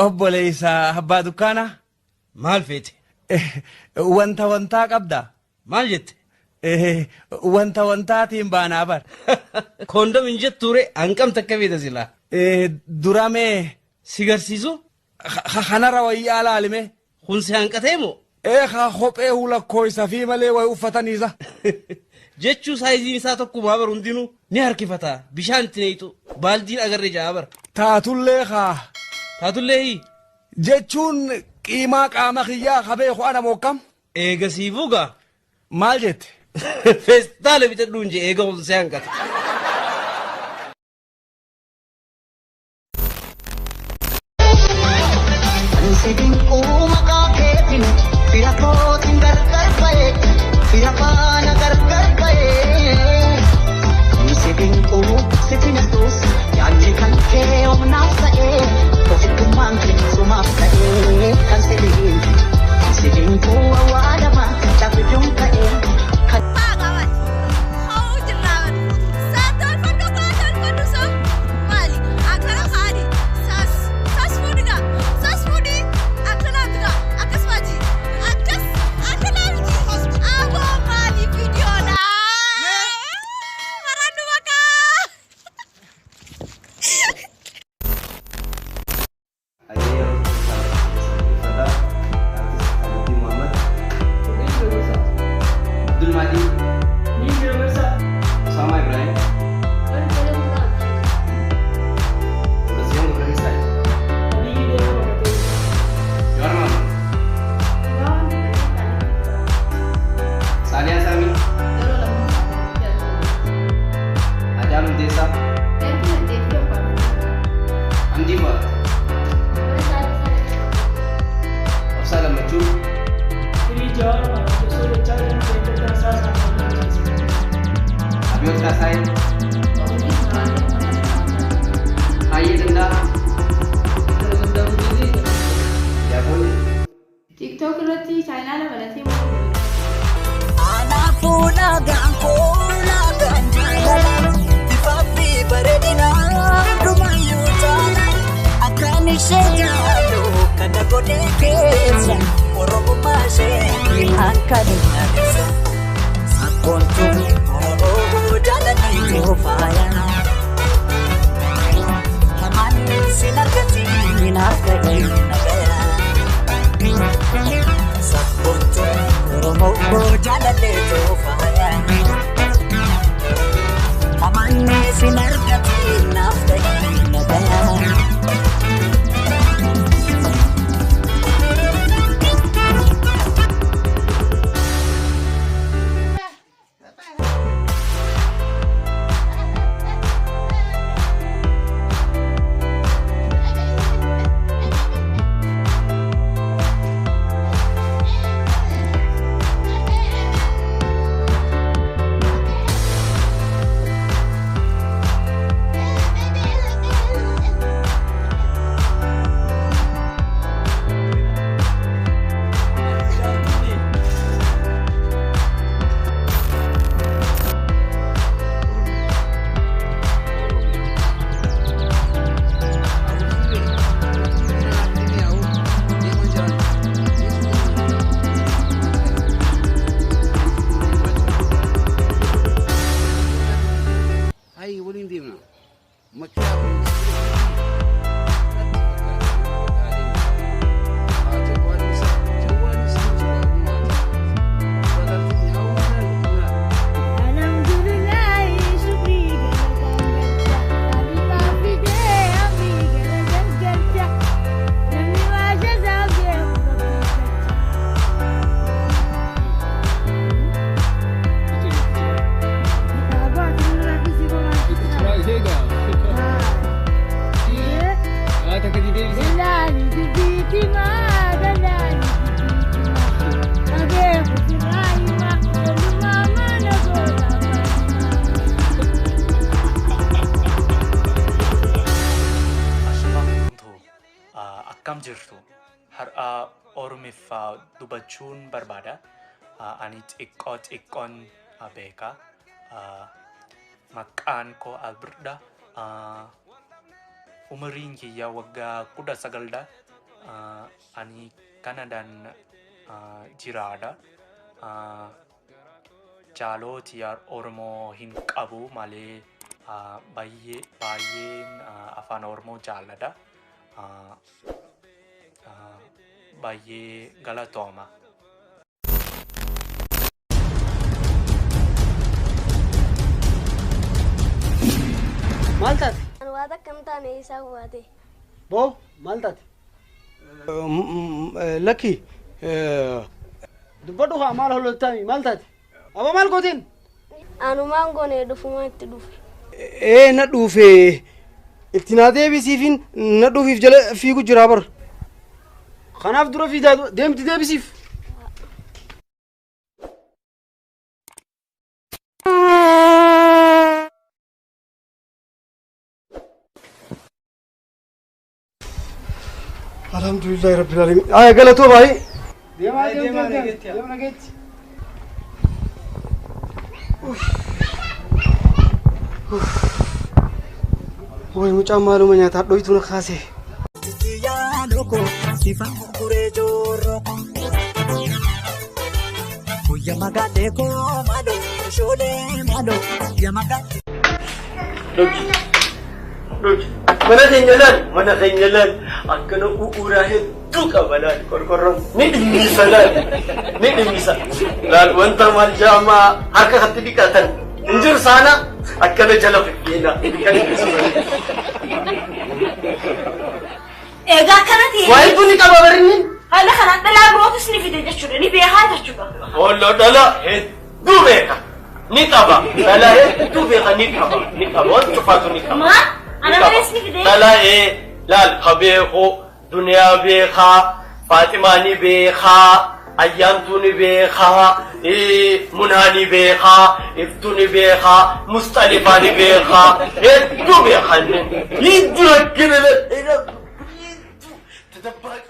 Obboleessa abbaa dukkaana. Maal feete? Wanta qabda. Maal jette? Wantaatiin baanaa bar. Koondom hin jetture hanqam takka feeta silaa. Duramee. Si garsiisu? Kanarra wayyaa laalime. Kun si hanqatee moo? Kophee hulakkoo isa fi malee wayi uffataniisa. Jechuu saayiziin isaa tokkumaa bar hundinuu ni harkifata. Bishaan itti neeytu. Baaldiin agarree jaa bar. Taatullee Taatullee hii? Jechuun qiimaa qaama kiyyaa qabee ho'ana mookkam. Eega siifuu gaa? Maal jette? Feestaala bitadhuun jee eega ol see hanqata. Sidin maqaa keetiin fira kootiin gargar ba'e fira faana gargar ba'e sidin sitina tuus yaadni kan kee humnaaf ta'e ofittummaan keessumaaf ta'e kan sidin awwaalama dhabiduun ta'e. TikTok irratti chaayinaala malatee Anaafuna gaankoona gaanjaalala bifaafi bareedinaa dhumayyuu taana akkaan ishee jaallu kana godhee keessa oromummaa ishee akka dinyaadessa sabboontuu jaalladhee faaya hamaan sin argatiin akka nagaya. Sabboontu Oromoo jaalallee faaya amanne sin argatiin naaf ta'e nagaya. Akkam jirtu har'a Oromiffaa dubachuun barbaada. Ani xiqqoon beeka. Maqaan koo Albirda. umriin kiyya waggaa 19dha. Ani Kanadaan jiraadha. Jaaloti Oromoo hin qabu malee baay'een afaan Oromoo jaalladha. Baay'ee galatooma. Maal taate? Ani waan akkam taane isaa waate. Boo maal taate? Lakki Dubbadhu haa maal holottaami maal taate? Aba maal gootiin? Anumaan goonee dhufumaa itti dhufe. na dhufe itti naa deebisiifin na dhufiif jala fiigu jira bar. Kanaaf dura fiidaa deemti deebisiif. Alhamdulillahi rabbil alamin. Ay galatoo baay'ee. Deemaa nageetti. Woy mucaan maaluma nyaataa dhoytu na kaase. Yaadoko sifaan guree joorro Kuyya magaatee koo mado shoolee mado kuyya magaatee. Mana keenya laal akkana uuraa hedduu qaba laal qorqorroon ni dhimmisa laal wanta maal jaamaa harka katti dhiqatan hin jiru saana akkana jala fiddeena Egaa kanatti waa'ee buni qaba barinni haala kanaan dhalaa birootis ni fide jechuudha ni beekaa jechuudha. Olloo dhala hedduu beeka ni qaba dhala hedduu beeka ni qaba wanti cufaatu ni qaba. Maal? Ana malees ni fide. Dhala laal kabeeko duniyaa beekaa Faatimaani beekaa ayyaantuuni beekaa munaani beekaa iftuuni beekaa mustalifaani beekaa hedduu beekan hedduu akkana tadabbaqa.